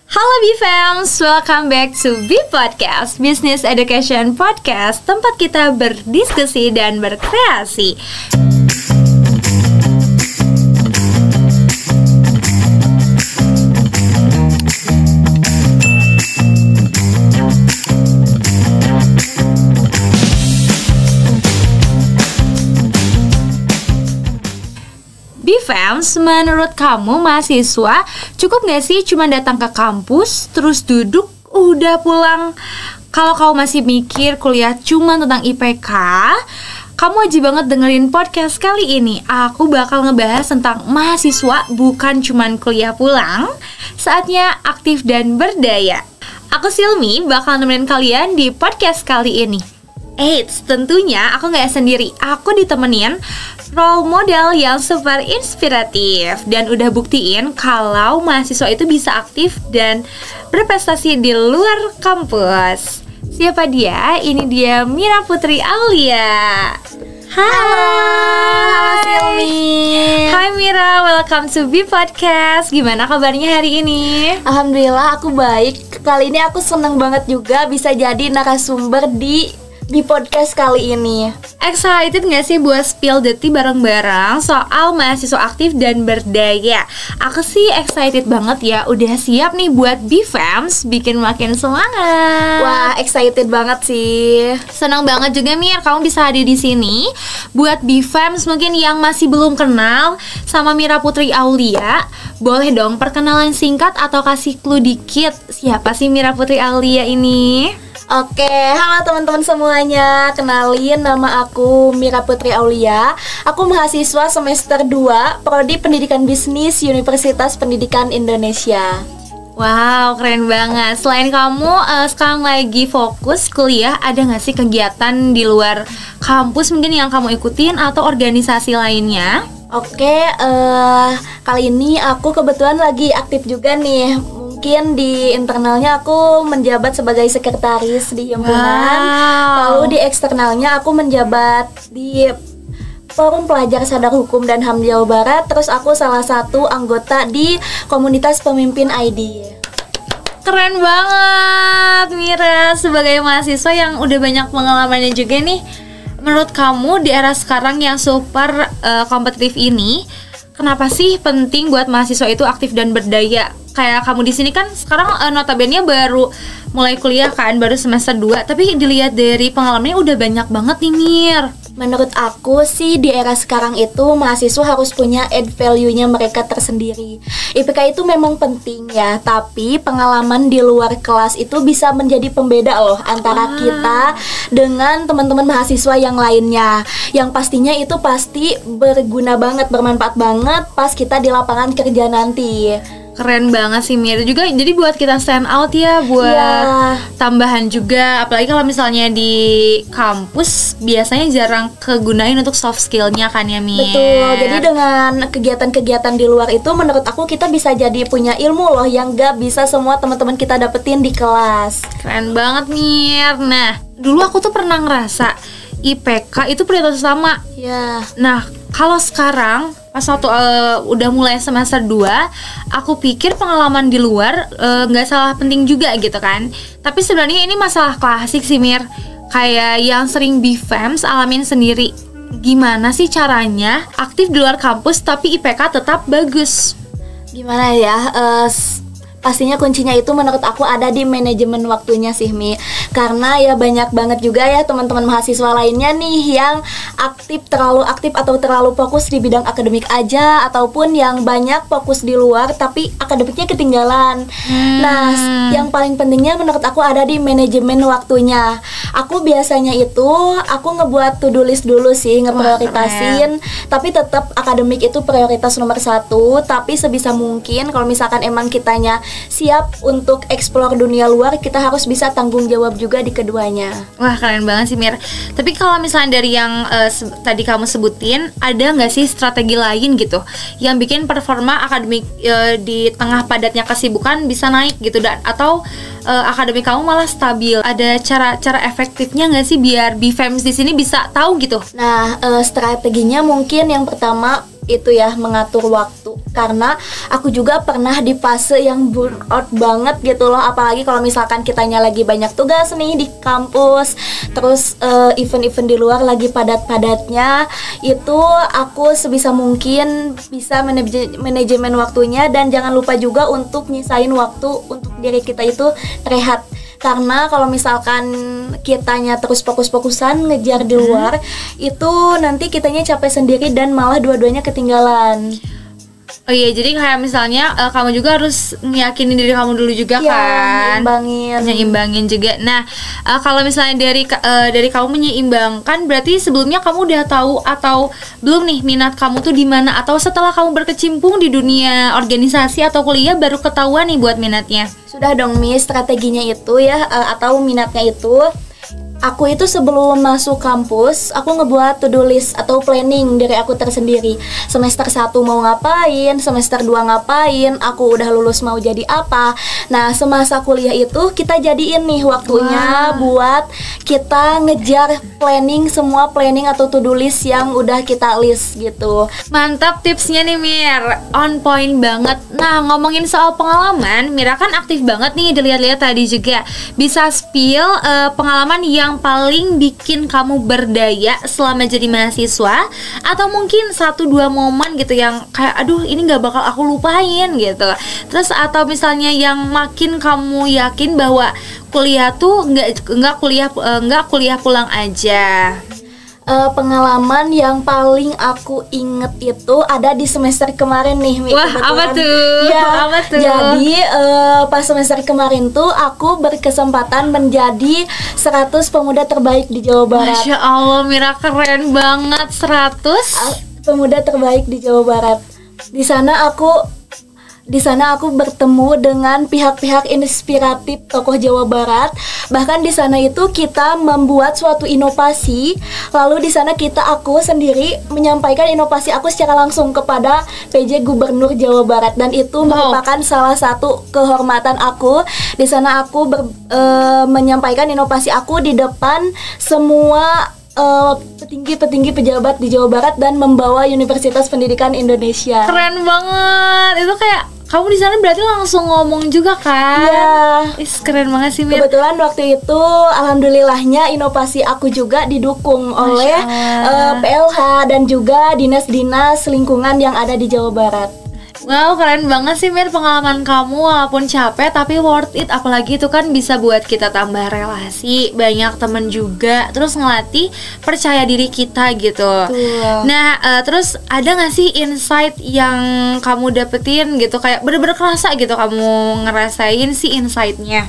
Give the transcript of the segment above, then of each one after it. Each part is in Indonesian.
Halo B-Fams, welcome back to B-Podcast, Business Education Podcast, tempat kita berdiskusi dan berkreasi. B-Fams, menurut kamu mahasiswa cukup gak sih cuma datang ke kampus, terus duduk, udah pulang? Kalau kamu masih mikir kuliah cuma tentang IPK, kamu wajib banget dengerin podcast kali ini. Aku bakal ngebahas tentang mahasiswa bukan cuma kuliah pulang, saatnya aktif dan berdaya. Aku Silmi bakal nemenin kalian di podcast kali ini. Eits, tentunya aku gak sendiri, aku ditemenin role model yang super inspiratif dan udah buktiin kalau mahasiswa itu bisa aktif dan berprestasi di luar kampus. Siapa dia? Ini dia Mira Putri Aulia. Halo Silmi. Hai Mira, welcome to B-Podcast. Gimana kabarnya hari ini? Alhamdulillah aku baik. Kali ini aku seneng banget juga bisa jadi narasumber di podcast kali ini. Excited gak sih buat spill the tea bareng-bareng soal mahasiswa aktif dan berdaya? Aku sih excited banget ya. Udah siap nih buat B-Fams bikin makin semangat. Wah, excited banget sih. Senang banget juga Mir, kamu bisa hadir di sini. Buat B-Fams mungkin yang masih belum kenal sama Mira Putri Aulia, boleh dong perkenalan singkat atau kasih clue dikit. Siapa sih Mira Putri Aulia ini? Oke, halo teman-teman semuanya. Kenalin, nama aku Mira Putri Aulia. Aku mahasiswa semester 2 Prodi Pendidikan Bisnis Universitas Pendidikan Indonesia. Wow, keren banget. Selain kamu sekarang lagi fokus kuliah, ada gak sih kegiatan di luar kampus mungkin yang kamu ikutin atau organisasi lainnya? Oke, kali ini aku kebetulan lagi aktif juga nih. Mungkin di internalnya aku menjabat sebagai sekretaris di himpunan. Lalu di eksternalnya aku menjabat di Forum Pelajar Sadar Hukum dan HAM Jawa Barat. Terus aku salah satu anggota di komunitas pemimpin ID. Keren banget Mira, sebagai mahasiswa yang udah banyak pengalamannya juga nih. Menurut kamu di era sekarang yang super kompetitif ini, kenapa sih penting buat mahasiswa itu aktif dan berdaya? Kayak kamu di sini kan sekarang notabene baru mulai kuliah kan, baru semester 2, tapi dilihat dari pengalamannya udah banyak banget nih Mir. Menurut aku sih di era sekarang itu mahasiswa harus punya add value-nya mereka tersendiri. IPK itu memang penting ya, tapi pengalaman di luar kelas itu bisa menjadi pembeda loh antara kita dengan teman-teman mahasiswa yang lainnya. Yang pastinya itu pasti berguna banget, bermanfaat banget pas kita di lapangan kerja nanti. Keren banget sih Mir, juga jadi buat kita stand out ya, buat tambahan juga. Apalagi kalau misalnya di kampus biasanya jarang kegunain untuk soft skillnya kan ya Mir. Betul, jadi dengan kegiatan-kegiatan di luar itu menurut aku kita bisa jadi punya ilmu loh yang gak bisa semua teman-teman kita dapetin di kelas. Keren banget Mir. Nah, dulu aku tuh pernah ngerasa IPK itu prioritas utama. Ya. Nah, kalau sekarang pas waktu udah mulai semester 2, aku pikir pengalaman di luar gak salah penting juga gitu kan. Tapi sebenarnya ini masalah klasik sih Mir, kayak yang sering B-Fams alamin sendiri. Gimana sih caranya aktif di luar kampus tapi IPK tetap bagus? Gimana ya, pastinya kuncinya itu menurut aku ada di manajemen waktunya sih Mi. Karena ya banyak banget juga ya teman-teman mahasiswa lainnya nih yang terlalu aktif atau terlalu fokus di bidang akademik aja, ataupun yang banyak fokus di luar tapi akademiknya ketinggalan. Nah, yang paling pentingnya menurut aku ada di manajemen waktunya. Aku biasanya itu aku ngebuat to-do list dulu sih, ngeprioritasin, tapi tetap akademik itu prioritas nomor 1. Tapi sebisa mungkin kalau misalkan emang kitanya siap untuk explore dunia luar, kita harus bisa tanggung jawab juga di keduanya. Wah, keren banget sih Mir. Tapi kalau misalnya dari yang tadi kamu sebutin, ada nggak sih strategi lain gitu yang bikin performa akademik di tengah padatnya kesibukan bisa naik gitu, dan atau akademik kamu malah stabil? Ada cara efektifnya nggak sih biar B-Fams di sini bisa tahu gitu? Nah, strateginya mungkin yang pertama itu ya, mengatur waktu. Karena aku juga pernah di fase yang burnout banget gitu loh. Apalagi kalau misalkan kitanya lagi banyak tugas nih di kampus, terus event-event di luar lagi padat-padatnya. Itu aku sebisa mungkin bisa manajemen waktunya. Dan jangan lupa juga untuk nyisain waktu untuk diri kita itu rehat. Karena kalau misalkan kitanya terus fokus-fokusan ngejar di luar, itu nanti kitanya capek sendiri dan malah dua-duanya ketinggalan. Oh iya, jadi kayak misalnya kamu juga harus ngeyakinin diri kamu dulu juga Ya, kan, nyimbangin juga. Nah, kalau misalnya dari kamu menyeimbangkan, berarti sebelumnya kamu udah tahu atau belum nih minat kamu tuh di mana, atau setelah kamu berkecimpung di dunia organisasi atau kuliah baru ketahuan nih buat minatnya? Sudah dong Mi, strateginya itu ya, atau minatnya itu. Aku itu sebelum masuk kampus, aku ngebuat to-do list atau planning dari aku tersendiri. Semester 1 mau ngapain, semester 2 ngapain, aku udah lulus mau jadi apa. Nah, semasa kuliah itu kita jadiin nih waktunya buat kita ngejar semua planning atau to-do list yang udah kita list gitu. Mantap tipsnya nih Mir, on point banget. Nah, ngomongin soal pengalaman, Mira kan aktif banget nih, dilihat-lihat tadi juga. Bisa spill pengalaman yang paling bikin kamu berdaya selama jadi mahasiswa, atau mungkin 1-2 momen gitu yang kayak aduh ini gak bakal aku lupain gitu. Terus atau misalnya yang makin kamu yakin bahwa kuliah tuh nggak kuliah pulang aja. Pengalaman yang paling aku inget itu ada di semester kemarin nih, Mi. Wah, apa tuh? Ya, apa tuh? Jadi pas semester kemarin tuh aku berkesempatan menjadi 100 pemuda terbaik di Jawa Barat. Masya Allah, Mira keren banget. 100 pemuda terbaik di Jawa Barat. Di sana aku bertemu dengan pihak-pihak inspiratif tokoh Jawa Barat. Bahkan di sana itu kita membuat suatu inovasi. Lalu di sana aku sendiri menyampaikan inovasi aku secara langsung kepada PJ Gubernur Jawa Barat, dan itu merupakan salah satu kehormatan aku. Di sana aku menyampaikan inovasi aku di depan semua petinggi-petinggi pejabat di Jawa Barat dan membawa Universitas Pendidikan Indonesia. Keren banget. Itu kayak kamu di sana berarti langsung ngomong juga kan? Iya. Keren banget sih Mir. Kebetulan waktu itu alhamdulillahnya inovasi aku juga didukung oleh PLH dan juga dinas-dinas lingkungan yang ada di Jawa Barat. Wow, keren banget sih Mir, pengalaman kamu walaupun capek tapi worth it. Apalagi itu kan bisa buat kita tambah relasi, banyak temen juga, terus ngelatih percaya diri kita gitu. Nah, terus ada gak sih insight yang kamu dapetin gitu, kayak bener-bener kerasa gitu kamu ngerasain sih insightnya?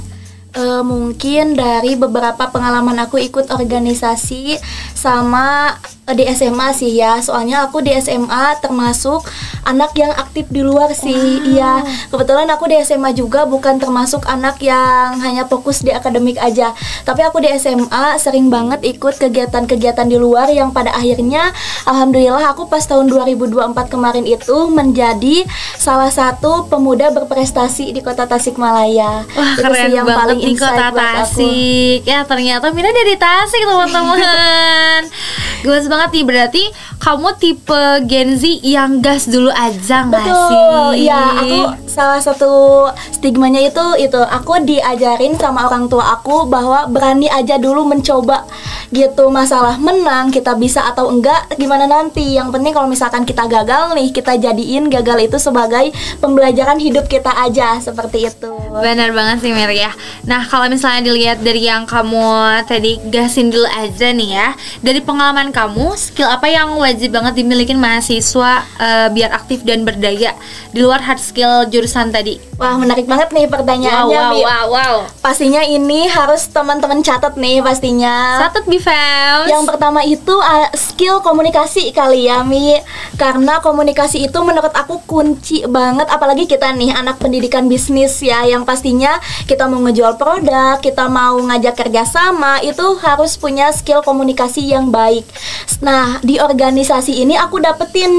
Mungkin dari beberapa pengalaman aku ikut organisasi sama di SMA sih ya. Soalnya aku di SMA termasuk anak yang aktif di luar sih. Iya, kebetulan aku di SMA juga bukan termasuk anak yang hanya fokus di akademik aja. Tapi aku di SMA sering banget ikut kegiatan-kegiatan di luar yang pada akhirnya alhamdulillah aku pas tahun 2024 kemarin itu menjadi salah satu pemuda berprestasi di Kota Tasikmalaya. Wah, itu keren yang banget paling di Kota Tasik. Ya, ternyata Mira dari Tasik, teman-teman. Gemes banget nih, berarti kamu tipe Gen Z yang gas dulu aja nggak sih? Betul, iya. Aku salah satu stigmanya itu aku diajarin sama orang tua aku bahwa berani aja dulu mencoba gitu. Masalah menang kita bisa atau enggak gimana nanti. Yang penting kalau misalkan kita gagal nih, kita jadiin gagal itu sebagai pembelajaran hidup kita aja, seperti itu. Benar banget sih Mir ya. Nah, kalau misalnya dilihat dari yang kamu tadi gasin dulu aja nih ya, dari pengalaman kamu, skill apa yang wajib banget dimiliki mahasiswa biar aktif dan berdaya di luar hard skill jurusan tadi? Wah, menarik banget nih pertanyaannya. Wow. Pastinya ini harus teman-teman catat nih pastinya. Catat Bifems. Yang pertama itu skill komunikasi kali ya Mi. Karena komunikasi itu menurut aku kunci banget. Apalagi kita nih anak pendidikan bisnis ya, yang yang pastinya kita mau ngejual produk, kita mau ngajak kerjasama, itu harus punya skill komunikasi yang baik. Nah, di organisasi ini aku dapetin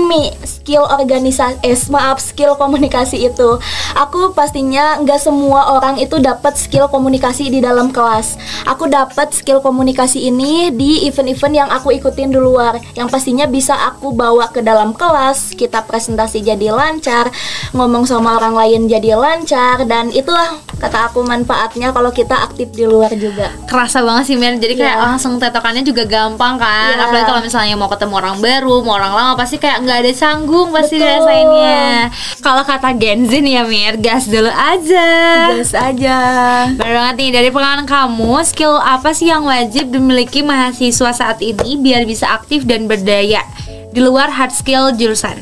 skill komunikasi itu. Aku pastinya nggak semua orang itu dapat skill komunikasi di dalam kelas. Aku dapat skill komunikasi ini di event-event yang aku ikutin di luar, yang pastinya bisa aku bawa ke dalam kelas. Kita presentasi jadi lancar, ngomong sama orang lain jadi lancar, dan itulah kata aku manfaatnya kalau kita aktif di luar juga. Kerasa banget sih Mir, jadi kayak langsung tetokannya juga gampang kan. Apalagi kalau misalnya mau ketemu orang baru, mau orang lama, pasti kayak nggak ada canggung pasti dirasainnya. Kalau kata Gen Z nih ya Mir, gas dulu aja. Gas aja. Bener banget nih, dari pengalaman kamu, skill apa sih yang wajib dimiliki mahasiswa saat ini biar bisa aktif dan berdaya di luar hard skill jurusan?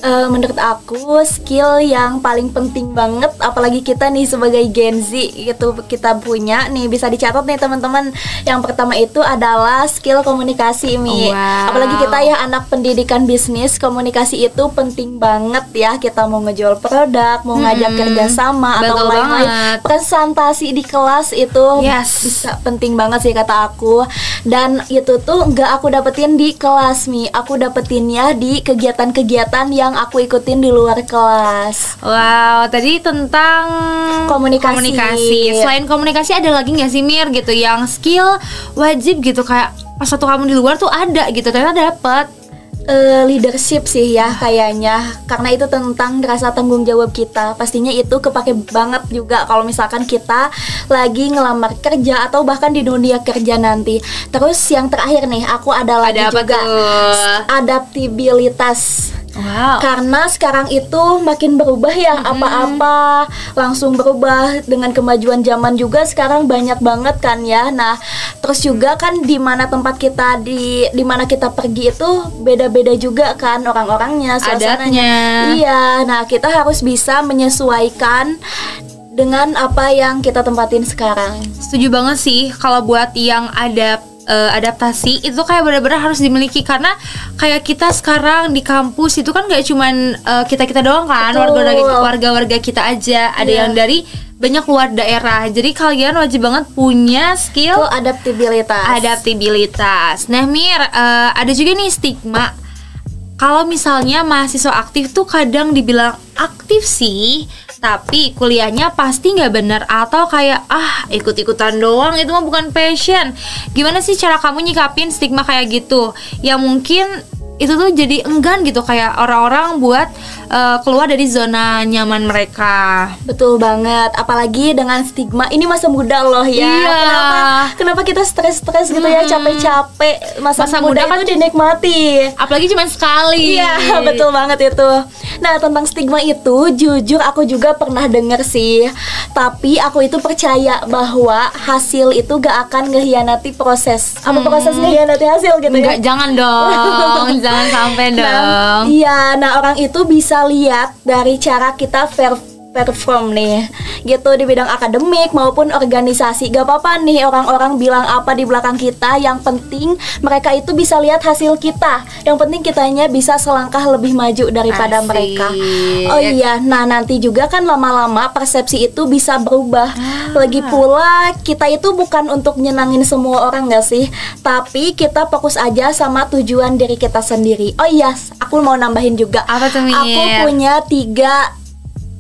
Menurut aku skill yang paling penting banget, apalagi kita nih sebagai Gen Z gitu, kita punya nih, bisa dicatat nih teman-teman. Yang pertama itu adalah skill komunikasi, Mi. Apalagi kita ya anak pendidikan bisnis, komunikasi itu penting banget ya. Kita mau ngejual produk, mau ngajak kerjasama atau lain-lain, presentasi di kelas itu bisa penting banget sih kata aku. Dan itu tuh nggak aku dapetin di kelas, Mi. Aku dapetinnya di kegiatan-kegiatan yang aku ikutin di luar kelas. Wow, tadi tentang komunikasi. Selain komunikasi ada lagi nggak sih Mir gitu yang skill wajib gitu, kayak pas waktu kamu di luar tuh ada gitu ternyata dapet? Leadership sih ya kayaknya, karena itu tentang rasa tanggung jawab kita. Pastinya itu kepake banget juga kalau misalkan kita lagi ngelamar kerja atau bahkan di dunia kerja nanti. Terus yang terakhir nih, aku ada lagi juga adaptabilitas. Wow. Karena sekarang itu makin berubah ya, apa-apa langsung berubah dengan kemajuan zaman juga sekarang banyak banget kan ya. Nah, terus juga kan di mana tempat kita di mana kita pergi itu beda-beda juga kan orang-orangnya, suasananya. Iya, nah kita harus bisa menyesuaikan dengan apa yang kita tempatin sekarang. Setuju banget sih kalau buat yang adaptasi itu kayak benar-benar harus dimiliki, karena kayak kita sekarang di kampus itu kan gak cuman kita doang kan, warga-warga kita aja, ada yang dari banyak luar daerah. Jadi kalian wajib banget punya skill adaptabilitas. Nah Mir, ada juga nih stigma kalau misalnya mahasiswa aktif tuh kadang dibilang aktif sih, tapi kuliahnya pasti nggak bener, atau kayak ikut-ikutan doang, itu mah bukan passion. Gimana sih cara kamu nyikapin stigma kayak gitu, yang mungkin itu tuh jadi enggan gitu, kayak orang-orang buat keluar dari zona nyaman mereka? Betul banget, apalagi dengan stigma ini masa muda loh ya. Kenapa kita stres-stres gitu ya, capek-capek. Masa muda kan itu dinikmati, apalagi cuma sekali. Iya, betul banget itu. Nah, tentang stigma itu jujur aku juga pernah denger sih, tapi aku itu percaya bahwa hasil itu gak akan ngehianati proses. Apa proses ngehianati hasil gitu ya? Jangan dong. Jangan sampai dong. Nah orang itu bisa lihat dari cara kita perform nih gitu di bidang akademik maupun organisasi. Gak apa-apa nih orang-orang bilang apa di belakang kita, yang penting mereka itu bisa lihat hasil kita. Yang penting kitanya bisa selangkah lebih maju daripada mereka. Oh iya, nah nanti juga kan lama-lama persepsi itu bisa berubah. Lagi pula kita itu bukan untuk nyenangin semua orang gak sih, tapi kita fokus aja sama tujuan diri kita sendiri. Oh iya, aku mau nambahin juga. Apa tuh, Mir? Aku punya 3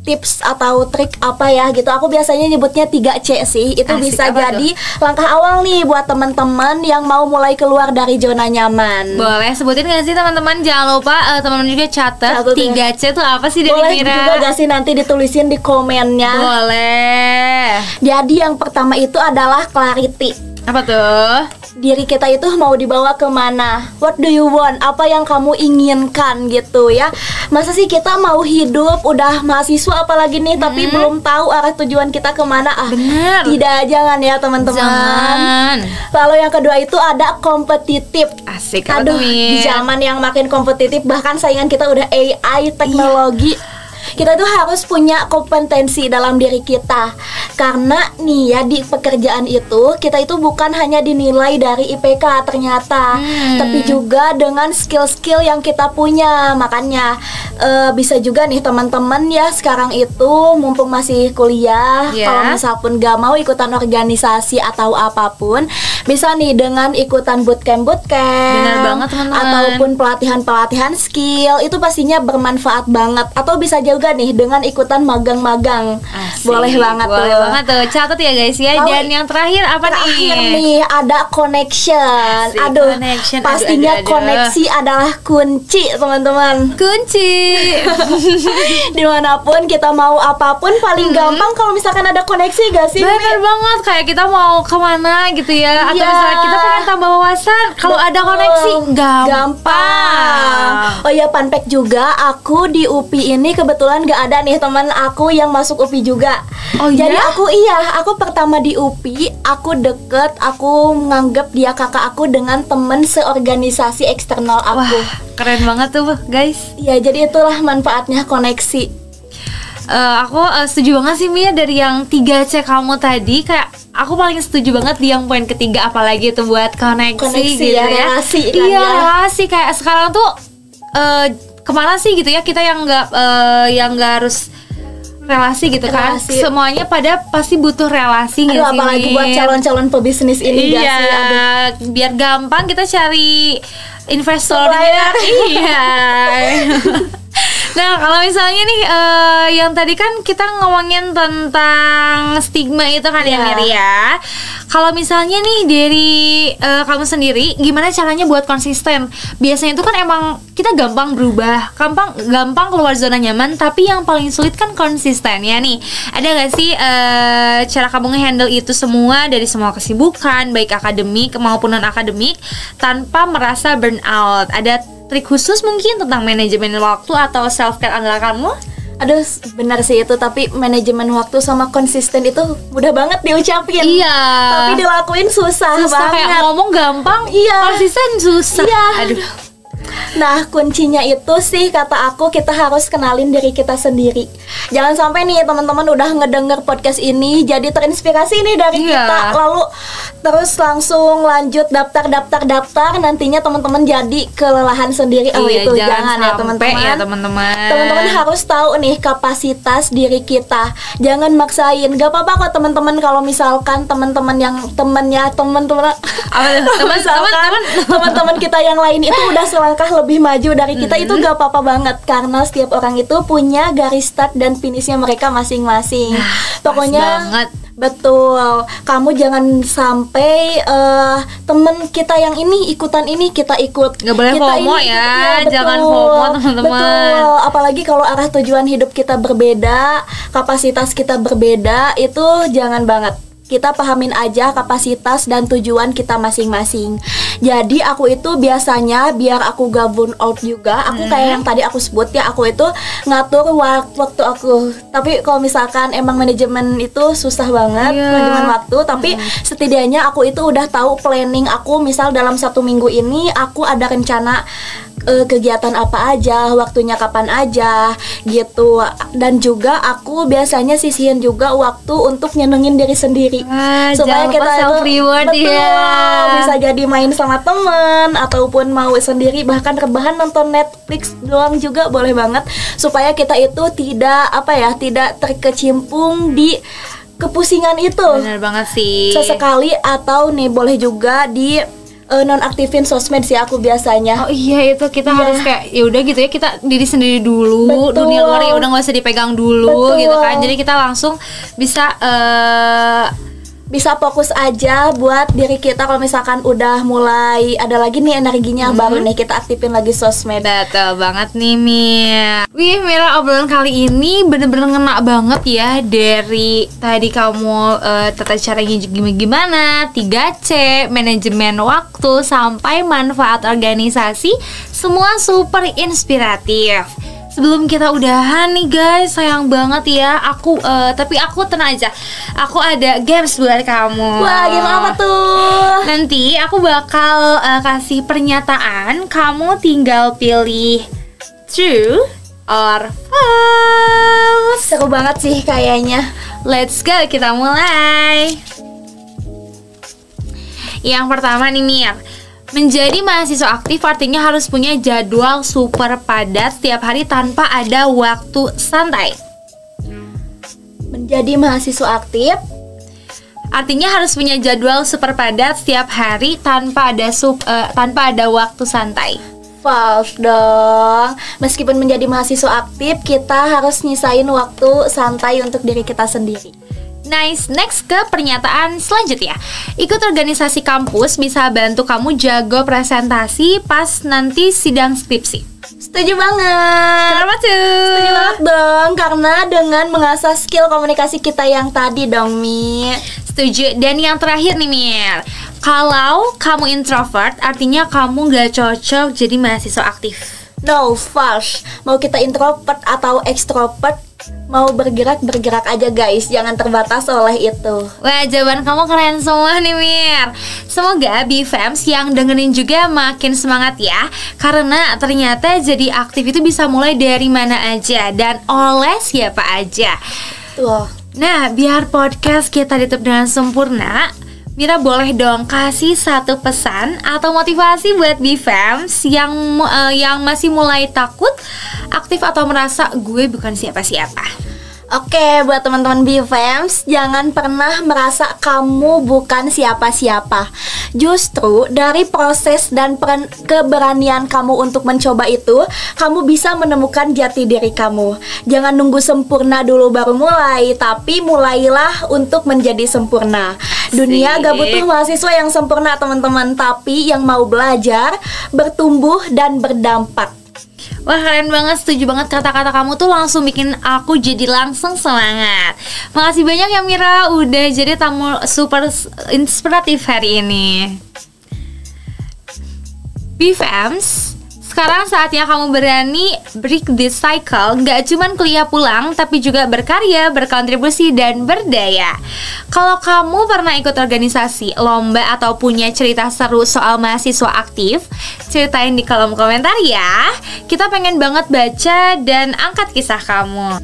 tips atau trik apa ya gitu. Aku biasanya nyebutnya 3C sih. Itu bisa jadi langkah awal nih buat teman-teman yang mau mulai keluar dari zona nyaman. Boleh sebutin gak sih teman-teman? Jangan lupa teman-teman juga catat 3C itu apa sih dari Mira? Boleh juga gak sih nanti ditulisin di komennya? Boleh. Jadi yang pertama itu adalah clarity. Apa tuh? Diri kita itu mau dibawa kemana? What do you want? Apa yang kamu inginkan gitu ya? Masa sih kita mau hidup udah mahasiswa apalagi nih, tapi belum tahu arah tujuan kita kemana? Bener. Tidak, jangan ya teman-teman. Lalu yang kedua itu ada kompetitif. Asik. Aduh, di zaman yang makin kompetitif, bahkan saingan kita udah AI, teknologi. kita tuh harus punya kompetensi dalam diri kita. Karena nih ya di pekerjaan itu kita itu bukan hanya dinilai dari IPK ternyata, tapi juga dengan skill-skill yang kita punya. Makanya bisa juga nih teman-teman ya sekarang itu mumpung masih kuliah, kalau misal pun gak mau ikutan organisasi atau apapun, bisa nih dengan ikutan bootcamp, benar banget teman-teman, ataupun pelatihan skill, itu pastinya bermanfaat banget. Atau bisa juga nih dengan ikutan magang-magang. Boleh banget tuh. Catat ya guys ya. Lalu, dan yang terakhir apa nih? Ada connection. Pastinya koneksi adalah kunci teman-teman. Kunci. Dimanapun kita mau apapun paling gampang kalau misalkan ada koneksi gak sih? Bener banget, kayak kita mau kemana gitu ya, atau misalnya kita pengen tambah wawasan, kalau ada koneksi gampang. Oh ya, fun fact juga, aku di UPI ini kebetulan gak ada nih teman aku yang masuk UPI juga. Jadi aku pertama di UPI, aku deket, aku menganggap dia kakak aku dengan temen seorganisasi eksternal aku. Wah, keren banget tuh guys. Ya, jadi itulah manfaatnya koneksi. Aku setuju banget sih Mia dari yang 3C kamu tadi. Kayak aku paling setuju banget di yang poin ketiga, apalagi itu buat koneksi gitu ya. Relasi kan iya, relasi. Kayak sekarang tuh kemana sih gitu ya kita yang nggak harus relasi gitu kan. Semuanya pada pasti butuh relasi nggak sih? Apalagi buat calon-calon pebisnis ini gak sih? Biar gampang kita cari investornya. Iya. Nah, kalau misalnya nih yang tadi kan kita ngomongin tentang stigma itu kan ya Miri ya. Kalau misalnya nih dari kamu sendiri, gimana caranya buat konsisten? Biasanya itu kan emang kita gampang berubah, gampang keluar zona nyaman, tapi yang paling sulit kan konsisten ya nih. Ada gak sih cara kamu nge-handle itu semua dari semua kesibukan, baik akademik maupun non-akademik, tanpa merasa burnout? Ada trik khusus mungkin tentang manajemen waktu atau self care andalan kamu? Aduh, benar sih itu, tapi manajemen waktu sama konsisten itu mudah banget diucapin. Iya. Tapi dilakuin susah banget. Kayak ngomong gampang, konsisten susah. Iya. Aduh. Nah, kuncinya itu sih kata aku, kita harus kenalin diri kita sendiri. Jangan sampai nih teman-teman udah ngedenger podcast ini jadi terinspirasi nih dari kita, lalu terus langsung lanjut daftar, nantinya teman-teman jadi kelelahan sendiri. Itu jangan ya teman-teman. Teman-teman harus tahu nih kapasitas diri kita. Jangan maksain. Gak apa-apa kok teman-teman kalau misalkan teman-teman yang teman-teman kita yang lain itu udah selangkah lebih maju dari kita, itu gak apa-apa banget, karena setiap orang itu punya garis start dan finishnya mereka masing-masing. Pokoknya betul, kamu jangan sampai temen kita yang ini ikutan ini kita ikut. Gak boleh kita FOMO ini, ya, jangan FOMO teman-teman. Betul, apalagi kalau arah tujuan hidup kita berbeda, kapasitas kita berbeda, itu jangan banget. Kita pahamin aja kapasitas dan tujuan kita masing-masing. Jadi aku itu biasanya biar aku gak burn out juga, aku kayak yang tadi aku sebut ya, aku itu ngatur waktu aku. Tapi kalau misalkan emang manajemen itu susah banget, manajemen waktu. Tapi setidaknya aku itu udah tahu planning aku, misal dalam 1 minggu ini aku ada rencana kegiatan apa aja, waktunya kapan aja gitu. Dan juga aku biasanya sisihin juga waktu untuk nyenengin diri sendiri, supaya kita self reward bisa jadi main sama teman ataupun mau sendiri, bahkan rebahan nonton Netflix doang juga boleh banget, supaya kita itu tidak terkecimpung di kepusingan itu. Benar banget sih. Sesekali atau nih boleh juga di nonaktifin sosmed sih aku biasanya. Oh iya, itu kita harus kayak ya udah gitu ya, kita diri sendiri dulu. Betul. Dunia luar ya udah nggak usah dipegang dulu. Betul. Gitu kan. Jadi kita langsung bisa fokus aja buat diri kita. Kalau misalkan udah mulai ada lagi nih energinya, baru nih kita aktifin lagi sosmed. Betul banget nih Mia. Wih Mira, obrolan kali ini bener-bener ngena banget ya. Dari tadi kamu tata caranya gimana, 3C, manajemen waktu, sampai manfaat organisasi, semua super inspiratif. Sebelum kita udahan nih guys, sayang banget ya, tapi aku tenang aja, aku ada games buat kamu. Wah, gimana tuh? Nanti aku bakal kasih pernyataan, kamu tinggal pilih true or false. Seru banget sih kayaknya. Let's go, kita mulai. Yang pertama nih Mir, menjadi mahasiswa aktif artinya harus punya jadwal super padat setiap hari tanpa ada waktu santai. Menjadi mahasiswa aktif artinya harus punya jadwal super padat setiap hari tanpa ada waktu santai. false dong. Meskipun menjadi mahasiswa aktif, kita harus nyisain waktu santai untuk diri kita sendiri. Nice, next ke pernyataan selanjutnya. Ikut organisasi kampus bisa bantu kamu jago presentasi pas nanti sidang skripsi. Setuju banget. Kenapa tuh? Setuju banget dong, karena dengan mengasah skill komunikasi kita yang tadi dong, Mi. Setuju. Dan yang terakhir nih Mir, kalau kamu introvert artinya kamu gak cocok jadi mahasiswa aktif. No, false. Mau kita introvert atau extrovert, mau bergerak aja guys, jangan terbatas oleh itu. Wah, jawaban kamu keren semua nih Mir. Semoga BFEMs yang dengerin juga makin semangat ya, karena ternyata jadi aktif itu bisa mulai dari mana aja dan oleh siapa aja. Tuh. Nah, biar podcast kita ditutup dengan sempurna, Mira boleh dong kasih satu pesan atau motivasi buat BFEMs yang masih mulai takut, aktif atau merasa gue bukan siapa-siapa. Oke, buat teman-teman BFEMs, jangan pernah merasa kamu bukan siapa-siapa. Justru dari proses dan keberanian kamu untuk mencoba itu, kamu bisa menemukan jati diri kamu. Jangan nunggu sempurna dulu baru mulai, tapi mulailah untuk menjadi sempurna. Dunia gak butuh mahasiswa yang sempurna teman-teman, tapi yang mau belajar, bertumbuh, dan berdampak. Wah, keren banget, setuju banget. Kata-kata kamu tuh langsung bikin aku jadi langsung semangat. Makasih banyak ya Mira, udah jadi tamu super inspiratif hari ini. BFEMs, sekarang saatnya kamu berani break this cycle. Gak cuman kuliah pulang, tapi juga berkarya, berkontribusi, dan berdaya. Kalau kamu pernah ikut organisasi, lomba, atau punya cerita seru soal mahasiswa aktif, ceritain di kolom komentar ya. Kita pengen banget baca dan angkat kisah kamu.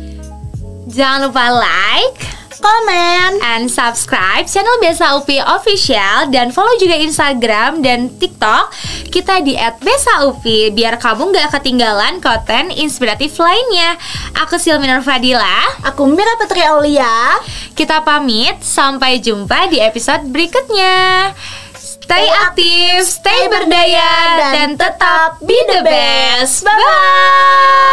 Jangan lupa like, Komen, and subscribe channel Besa UPI Official, dan follow juga Instagram dan TikTok kita di @besaupi biar kamu gak ketinggalan konten inspiratif lainnya. Aku Silmi Nurfadila. aku Mira Putri Aulia. Kita pamit, sampai jumpa di episode berikutnya. Stay aktif, stay berdaya, dan tetap be the best. Bye-bye.